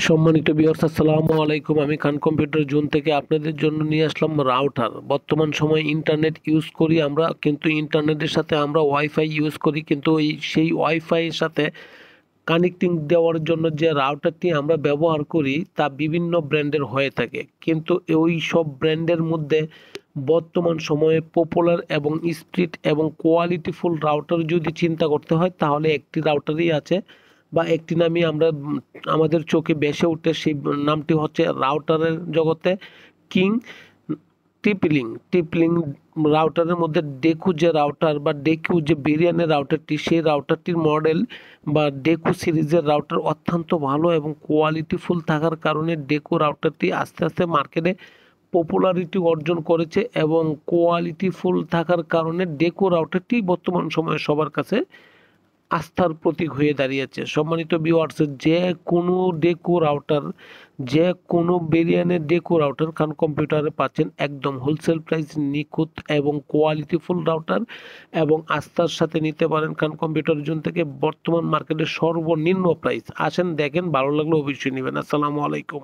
সম্মানিত ভিউয়ার্স, আসসালামু আলাইকুম। আমি খান কম্পিউটার জোন থেকে আপনাদের জন্য নিয়ে আসলাম রাউটার। বর্তমান সময়ে ইন্টারনেট ইউজ করি আমরা, কিন্তু ইন্টারনেটের সাথে আমরা ওয়াইফাই ইউজ করি, কিন্তু সেই ওয়াইফাইয়ের সাথে কানেক্টিং দেওয়ার জন্য যে রাউটারটি আমরা ব্যবহার করি তা বিভিন্ন ব্র্যান্ডের হয়ে থাকে, কিন্তু ওই সব ব্র্যান্ডের মধ্যে বর্তমান সময়ে পপুলার এবং স্পিড এবং কোয়ালিটিফুল রাউটার যদি চিন্তা করতে হয় তাহলে একটি রাউটারই আছে, বা একটি নামই আমরা আমাদের চোখে ভেসে উঠে, সেই নামটি হচ্ছে রাউটারের জগতে কিং টিপলিং। টিপলিং রাউটারের মধ্যে ডেকু যে রাউটার বা ডেকু যে ভেরিয়ানের রাউটারটি, সেই রাউটারটির মডেল বা ডেকু সিরিজের রাউটার অত্যন্ত ভালো এবং কোয়ালিটিফুল থাকার কারণে ডেকু রাউটারটি আস্তে আস্তে মার্কেটে পপুলারিটি অর্জন করেছে, এবং কোয়ালিটিফুল থাকার কারণে ডেকু রাউটারটি বর্তমান সময়ে সবার কাছে আস্থার প্রতীক হয়ে দাঁড়িয়েছে। সম্মানিত ভিউয়ার্স, যে কোনো ডেকো রাউটার, যে কোনো ভেরিয়ানের ডেকো রাউটার খান কম্পিউটারে পাচ্ছেন একদম হোলসেল প্রাইস, নিখুঁত এবং কোয়ালিটিফুল রাউটার, এবং আস্থার সাথে নিতে পারেন খান কম্পিউটার জোন থেকে বর্তমান মার্কেটের সর্বনিম্ন প্রাইস। আসেন দেখেন, ভালো লাগলে অবশ্যই নেবেন। আসসালামু আলাইকুম।